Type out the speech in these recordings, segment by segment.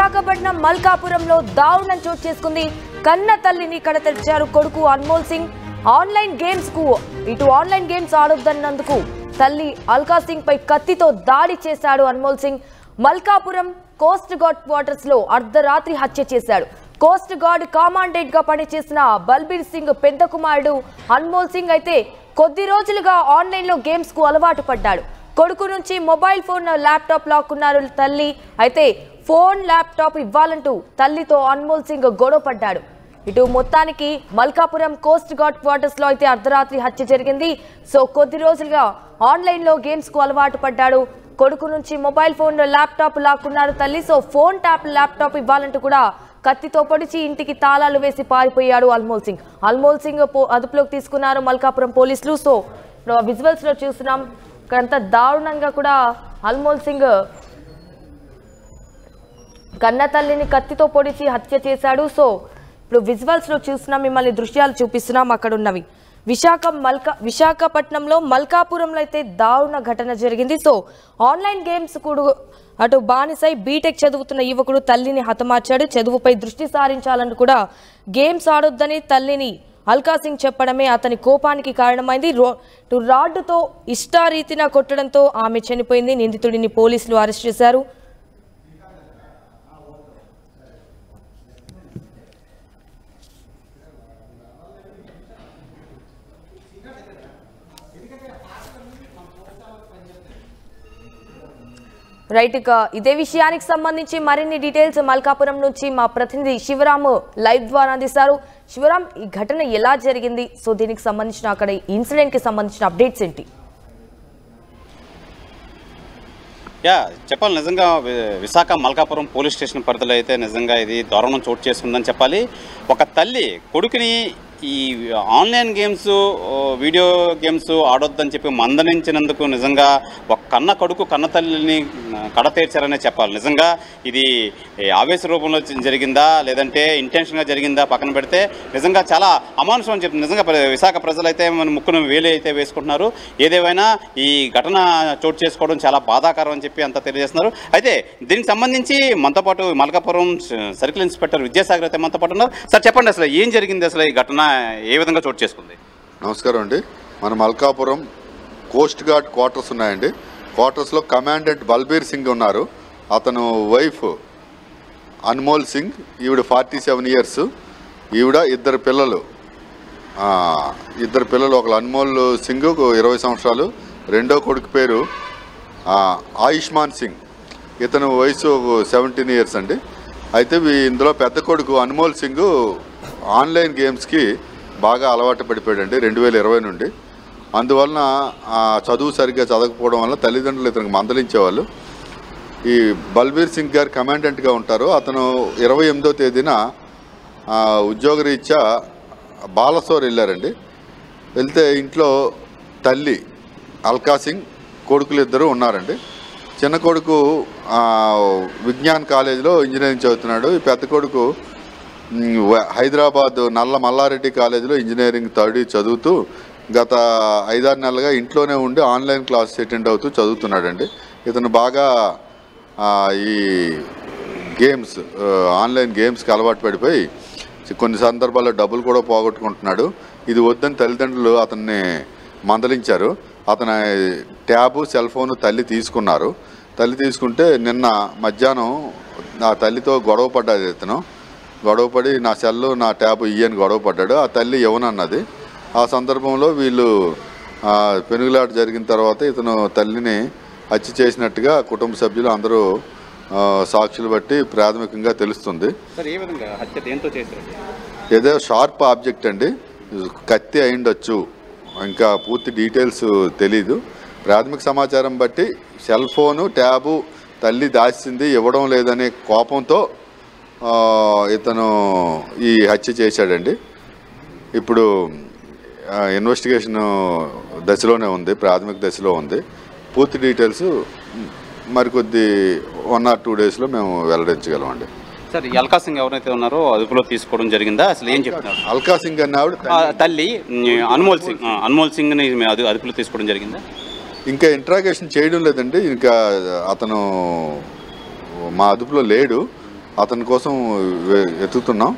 విశాఖపట్నం మల్కాపురంలో దారుణం చోటు చేసుకుంది. కన్న తల్లిని కడతెచ్చారు కొడుకు అన్మోల్ సింగ్. ఆన్లైన్ గేమ్స్ ఆడొద్దన్నందుకు తల్లి అల్కా సింగ్ పై కత్తితో దాడి చేశాడు Anmol Singh. Malkapuram coast guard quarters లో అర్ధరాత్రి హత్య చేశాడు. కోస్ట్ గార్డ్ కమాండెంట్ గా పనిచేసిన బల్బీర్ సింగ్ పెద్ద కుమారుడు అన్మోల్ సింగ్ అయితే కొద్ది రోజులుగా ఆన్లైన్ లో గేమ్స్ కు అలవాటు పడ్డాడు. కొడుకు నుంచి మొబైల్ ఫోన్ ల్యాప్టాప్ లాక్కున్నారు తల్లి. అయితే ఫోన్ ల్యాప్టాప్ ఇవ్వాలంటూ తల్లితో అన్మోల్ సింగ్ గొడవ పడ్డాడు. ఇటు మొత్తానికి మల్కాపురం కోస్ట్ గార్డ్ క్వార్టర్స్ లో అయితే అర్ధరాత్రి హత్య జరిగింది. సో కొద్ది రోజులుగా ఆన్లైన్ లో గేమ్స్ కు అలవాటు పడ్డాడు. కొడుకు నుంచి మొబైల్ ఫోన్ ల్యాప్టాప్ లాక్కున్నారు తల్లి. సో ఫోన్ ల్యాప్టాప్ ఇవ్వాలంటూ కూడా కత్తితో పొడిచి ఇంటికి తాళాలు వేసి పారిపోయాడు అన్మోల్ సింగ్. అన్మోల్ సింగ్ అదుపులోకి తీసుకున్నారు మల్కాపురం పోలీసులు. సో విజువల్స్ లో చూస్తున్నాం, ఇక్కడంతా దారుణంగా కూడా అన్మోల్ సింగ్ కన్న తల్లిని కత్తితో పొడిచి హత్య చేశాడు. సో ఇప్పుడు విజువల్స్ లో చూస్తున్నాం, మిమ్మల్ని దృశ్యాలు చూపిస్తున్నాం. అక్కడ ఉన్నవి విశాఖపట్నంలో మల్కాపురంలో అయితే దారుణ ఘటన జరిగింది. సో ఆన్లైన్ గేమ్స్ కూడా అటు బానిసై బీటెక్ చదువుతున్న యువకుడు తల్లిని హతమార్చాడు. చదువుపై దృష్టి సారించాలని కూడా గేమ్స్ ఆడొద్దని తల్లిని అల్కా సింగ్ చెప్పడమే అతని కోపానికి కారణమైంది. రాడ్డుతో ఇష్టారీతిన కొట్టడంతో ఆమె చనిపోయింది. నిందితుడిని పోలీసులు అరెస్ట్ చేశారు. రైట్, ఇక ఇదే విషయానికి సంబంధించి మరిన్ని డీటెయిల్స్ మల్కాపురం నుంచి మా ప్రతినిధి శివరామ్ లైవ్ ద్వారా అందిస్తారు. శివరామ్, ఈ ఘటన ఎలా జరిగింది? సో దీనికి సంబంధించిన అక్కడ ఇన్సిడెంట్ కి సంబంధించిన అప్డేట్స్ ఏంటి? చెప్పాలి, నిజంగా విశాఖ మల్కాపురం పోలీస్ స్టేషన్ పరిధిలో అయితే నిజంగా ఇది దారుణం చోటు చేసుకుందని చెప్పాలి. ఒక తల్లి కొడుకుని ఈ ఆన్లైన్ గేమ్స్ వీడియో గేమ్స్ ఆడొద్దని చెప్పి మందలించినందుకు నిజంగా ఒక కన్న కొడుకు కన్న తల్లిని కడతీర్చారనే చెప్పాలి. నిజంగా ఇది ఆవేశ రూపంలో జరిగిందా లేదంటే ఇంటెన్షన్గా జరిగిందా పక్కన పెడితే నిజంగా చాలా అమానుషం అని చెప్తుంది. నిజంగా విశాఖ ప్రజలైతే మన ముక్కును వేలు అయితే వేసుకుంటున్నారు. ఏదేమైనా ఈ ఘటన చోటు చేసుకోవడం చాలా బాధాకరం అని చెప్పి అంతా తెలియజేస్తున్నారు. అయితే దీనికి సంబంధించి మనతో పాటు మల్కాపురం సర్కిల్ ఇన్స్పెక్టర్ విద్యాసాగర్ అయితే మనతో పాటు ఉన్నారు. సార్ చెప్పండి, అసలు ఏం జరిగింది, అసలు ఈ ఘటన ఏ విధంగా చోటు చేసుకుంది? నమస్కారం అండి. మన మల్కాపురం కోస్ట్ గార్డ్ క్వార్టర్స్ ఉన్నాయండి. క్వార్టర్స్లో కమాండెంట్ బల్బీర్ సింగ్ ఉన్నారు. అతను వైఫ్ అన్మోల్ సింగ్, ఈవిడ 47 ఇయర్స్. ఈవిడ ఇద్దరు పిల్లలు, ఒకరు అన్మోల్ సింగ్ 20 సంవత్సరాలు, రెండో కొడుకు పేరు ఆయుష్మాన్ సింగ్, ఇతను వయసు 17 ఇయర్స్ అండి. అయితే ఇందులో పెద్ద కొడుకు అన్మోల్ సింగ్ ఆన్లైన్ గేమ్స్కి బాగా అలవాటు పడిపోయాడండి 2020 నుండి. అందువలన చదువు సరిగ్గా చదవకపోవడం వల్ల తల్లిదండ్రులు ఇతనికి మందలించేవాళ్ళు. ఈ బల్బీర్ సింగ్ గారు కమాండెంట్గా ఉంటారు. అతను 28వ తేదీన ఉద్యోగరీత్యా బాలసోర్ వెళ్ళారండి. వెళ్తే ఇంట్లో తల్లి అల్కా సింగ్, కొడుకులు ఇద్దరు ఉన్నారండి. చిన్న కొడుకు విజ్ఞాన్ కాలేజీలో ఇంజనీరింగ్ చదువుతున్నాడు. ఈ పెద్ద కొడుకు హైదరాబాద్ నల్ల మల్లారెడ్డి కాలేజీలో ఇంజనీరింగ్ థర్డ్ ఇయర్ చదువుతూ గత 5-6 నెలలుగా ఇంట్లోనే ఉండి ఆన్లైన్ క్లాసెస్ అటెండ్ అవుతూ చదువుతున్నాడండి. ఇతను బాగా ఈ గేమ్స్ ఆన్లైన్ గేమ్స్కి అలవాటు పడిపోయి కొన్ని సందర్భాల్లో డబ్బులు కూడా పోగొట్టుకుంటున్నాడు. ఇది వద్దని తల్లిదండ్రులు అతన్ని మందలించారు. అతని ట్యాబు సెల్ ఫోను తల్లి తీసుకున్నారు. తల్లి తీసుకుంటే నిన్న మధ్యాహ్నం ఆ తల్లితో గొడవ పడ్డాడు. ఇతను గొడవపడి నా సెల్లు నా ట్యాబ్ ఇయ్యని గొడవ పడ్డాడు. ఆ తల్లి ఇవ్వనన్నది. ఆ సందర్భంలో వీళ్ళు పెనుగులాట జరిగిన తర్వాత ఇతను తల్లిని హత్య చేసినట్టుగా కుటుంబ సభ్యులు అందరూ సాక్షులు బట్టి ప్రాథమికంగా తెలుస్తుంది. ఏదో షార్ప్ ఆబ్జెక్ట్ అండి, కత్తి అయిండొచ్చు, ఇంకా పూర్తి డీటెయిల్స్ తెలీదు. ప్రాథమిక సమాచారం బట్టి సెల్ ఫోను ట్యాబు తల్లి దాచింది ఇవ్వడం లేదనే కోపంతో ఇతను ఈ హత్య చేశాడండి. ఇప్పుడు ఇన్వెస్టిగేషన్ దశలోనే ఉంది, ప్రాథమిక దశలో ఉంది. పూర్తి డీటెయిల్స్ మరికొద్ది 1 or 2 డేస్లో మేము వెల్లడించగలమండి. సార్, అల్కా సింగ్ ఎవరైతే ఉన్నారో అదుపులో తీసుకోవడం జరిగిందా? అసలు ఏం చెప్తున్నారు? అల్కా సింగ్ అనే ఆవిడ తల్లి అన్మోల్ సింగ్ని అదుపులో తీసుకోవడం జరిగిందా? ఇంకా ఇంట్రాగేషన్ చేయడం లేదండి. ఇంకా అతను మా అదుపులో లేడు. అతని కోసం వెతుకుతున్నాం.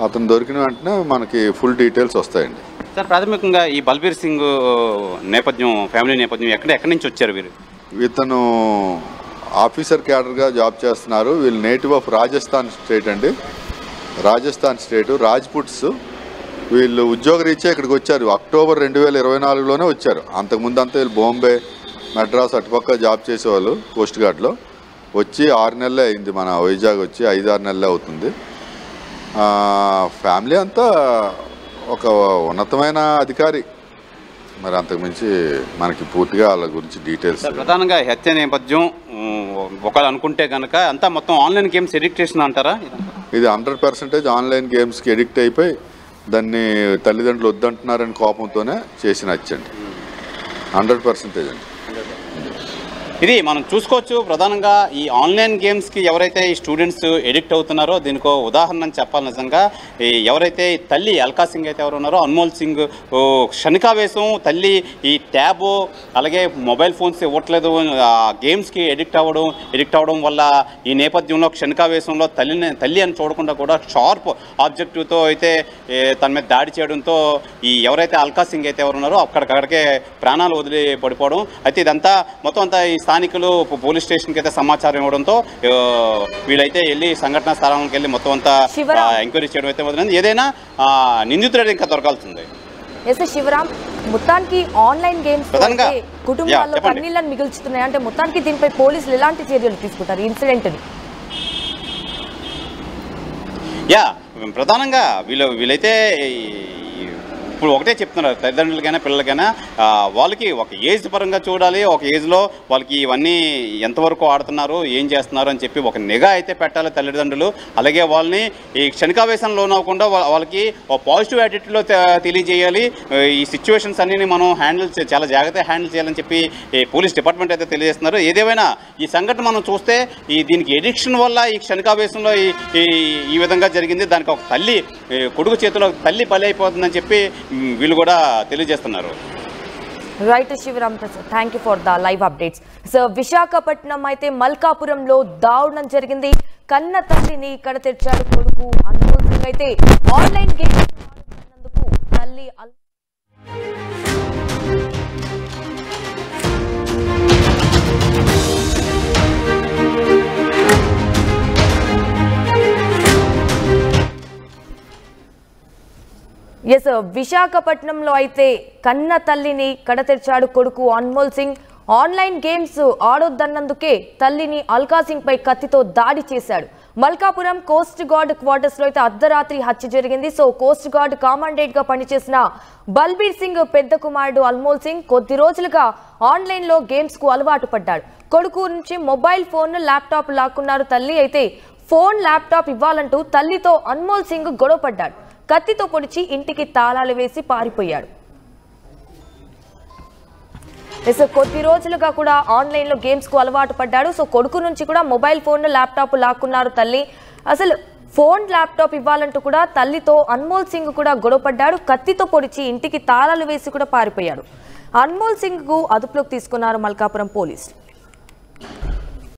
అతను దొరికిన వెంటనే మనకి ఫుల్ డీటెయిల్స్ వస్తాయండి. సార్, ప్రాథమికంగా ఈ బల్బీర్ సింగ్ నేపథ్యం, ఫ్యామిలీ నేపథ్యం ఎక్కడి నుంచి వచ్చారు వీరు? ఇతను ఆఫీసర్ క్యాడర్గా జాబ్ చేస్తున్నారు. వీళ్ళు నేటివ్ ఆఫ్ రాజస్థాన్ స్టేట్ అండి. రాజస్థాన్ స్టేటు రాజ్పుట్స్. వీళ్ళు ఉద్యోగరీత్యా ఇక్కడికి వచ్చారు. అక్టోబర్ 2024లోనే వచ్చారు. అంతకుముందు అంతా వీళ్ళు బాంబే, మెడ్రాస్ అటుపక్క జాబ్ చేసేవాళ్ళు కోస్ట్ గార్డ్లో. వచ్చి 6 నెలలే అయింది మన వైజాగ్ వచ్చి, 5-6 నెలలే అవుతుంది. ఫ్యామిలీ అంతా ఒక ఉన్నతమైన అధికారి. మరి అంతకుమించి మనకి పూర్తిగా వాళ్ళ గురించి డీటెయిల్స్. ప్రధానంగా హత్య నేపథ్యం ఒకళ్ళు అనుకుంటే కనుక అంతా మొత్తం ఆన్లైన్ గేమ్స్ ఎడిక్టేషన్ అంటారా? ఇది 100% ఆన్లైన్ గేమ్స్కి ఎడిక్ట్ అయిపోయి దాన్ని తల్లిదండ్రులు వద్దంటున్నారని కోపంతోనే చేసిన హత్యండి. 100% అండి. ఇది మనం చూసుకోవచ్చు. ప్రధానంగా ఈ ఆన్లైన్ గేమ్స్కి ఎవరైతే ఈ స్టూడెంట్స్ ఎడిక్ట్ అవుతున్నారో దీనికో ఉదాహరణ చెప్పాలి. నిజంగా ఎవరైతే తల్లి అల్కా సింగ్ అయితే ఎవరు ఉన్నారో, అన్మోల్ సింగ్ క్షణికావేశం, తల్లి ఈ ట్యాబు అలాగే మొబైల్ ఫోన్స్ ఇవ్వట్లేదు, గేమ్స్కి ఎడిక్ట్ అవ్వడం వల్ల ఈ నేపథ్యంలో క్షణికావేశంలో తల్లి అని చూడకుండా కూడా షార్ప్ ఆబ్జెక్టివ్తో అయితే తన మీద దాడి చేయడంతో ఈ ఎవరైతే అల్కా సింగ్ అయితే ఎవరు ఉన్నారో అక్కడికే ప్రాణాలు వదిలి పడిపోవడం. అయితే ఇదంతా మొత్తం అంతా ఈ స్థానికులు పోలీస్ స్టేషన్కి అయితే సమాచారం ఇవ్వడంతో వీళ్ళైతే వెళ్ళి సంఘటనా స్థలానికి వెళ్ళి మొత్తం అంతా ఎంక్వైరీ చేయడం అయితే మొదలైంది. ఏదైనా నిందితుడు ఇంకా దొరకాల్సిందే. శివరాం, మొత్తానికి ఆన్లైన్ గేమ్స్ కుటుంబాల్లో కన్నీళ్లను మిగుల్చుతున్నాయి అంటే మొత్తానికి దీనిపై పోలీసులు ఎలాంటి చర్యలు తీసుకుంటారు ఇన్సిడెంట్ ని? ప్రధానంగా వీళ్ళైతే ఇప్పుడు ఒకటే చెప్తున్నారు, తల్లిదండ్రులకైనా పిల్లలకైనా వాళ్ళకి ఒక ఏజ్ పరంగా చూడాలి. ఒక ఏజ్లో వాళ్ళకి ఇవన్నీ ఎంతవరకు ఆడుతున్నారు, ఏం చేస్తున్నారు అని చెప్పి ఒక నిఘా అయితే పెట్టాలి తల్లిదండ్రులు. అలాగే వాళ్ళని ఈ క్షణికావేశంలో లోనవ్వకుండా వాళ్ళకి ఒక పాజిటివ్ యాటిట్యూడ్లో తెలియజేయాలి. ఈ సిచ్యువేషన్స్ అన్నీ మనం చాలా జాగ్రత్తగా హ్యాండిల్ చేయాలని చెప్పి పోలీస్ డిపార్ట్మెంట్ అయితే తెలియజేస్తున్నారు. ఏదేమైనా ఈ సంఘటన మనం చూస్తే దీనికి ఎడిక్షన్ వల్ల ఈ క్షణికావేశంలో ఈ విధంగా జరిగింది. దానికి ఒక తల్లి కొడుకు చేతిలో తల్లి బలి అయిపోతుందని చెప్పి వీళ్ళు కూడా తెలియజేస్తున్నారు. Right Sivaram Prasad, thank you for the live updates. So Visakhapatnam అయితే మల్కాపురంలో దారుణం జరిగింది. కన్న తల్లిని ఇక్కడ తెచ్చాడు కొడుకు అన్మోల్ సింగ్. అయితే ఆన్లైన్ గేమ్ ఆడుతున్నందుకు తల్లి విశాఖపట్నంలో అయితే కన్న తల్లిని కడతెర్చాడు కొడుకు అన్మోల్ సింగ్. ఆన్లైన్ గేమ్స్ ఆడొద్దన్నందుకే తల్లిని అల్కా సింగ్ పై కత్తితో దాడి చేశాడు. మల్కాపురం కోస్ట్ గార్డ్ క్వార్టర్స్ లో అయితే అర్ధరాత్రి హత్య జరిగింది. సో కోస్ట్ గార్డ్ కమాండెంట్ గా పనిచేసిన బల్బీర్ సింగ్ పెద్ద కుమారుడు అన్మోల్ సింగ్ కొద్ది రోజులుగా ఆన్లైన్ లో గేమ్స్ కు అలవాటు పడ్డాడు. కొడుకు నుంచి మొబైల్ ఫోన్, ల్యాప్టాప్ లాక్కున్నారు తల్లి. అయితే ఫోన్, ల్యాప్టాప్ ఇవ్వాలంటూ తల్లితో అన్మోల్ సింగ్ గొడవ పడ్డాడు. కత్తితో పొడిచి ఇంటికి తాళాలు వేసి పారిపోయాడు. కొద్ది రోజులుగా కూడా ఆన్లైన్ లో గేమ్స్ కు అలవాటు పడ్డాడు. సో కొడుకు నుంచి కూడా మొబైల్ ఫోన్, ల్యాప్టాప్ లాక్కున్నారు తల్లి. అసలు ఫోన్, ల్యాప్టాప్ ఇవ్వాలంటూ కూడా తల్లితో అన్మోల్ సింగ్ కూడా గొడవ పడ్డాడు. కత్తితో పొడిచి ఇంటికి తాళాలు వేసి కూడా పారిపోయాడు. అన్మోల్ సింగ్ కు అదుపులోకి తీసుకున్నారు మల్కాపురం పోలీసులు.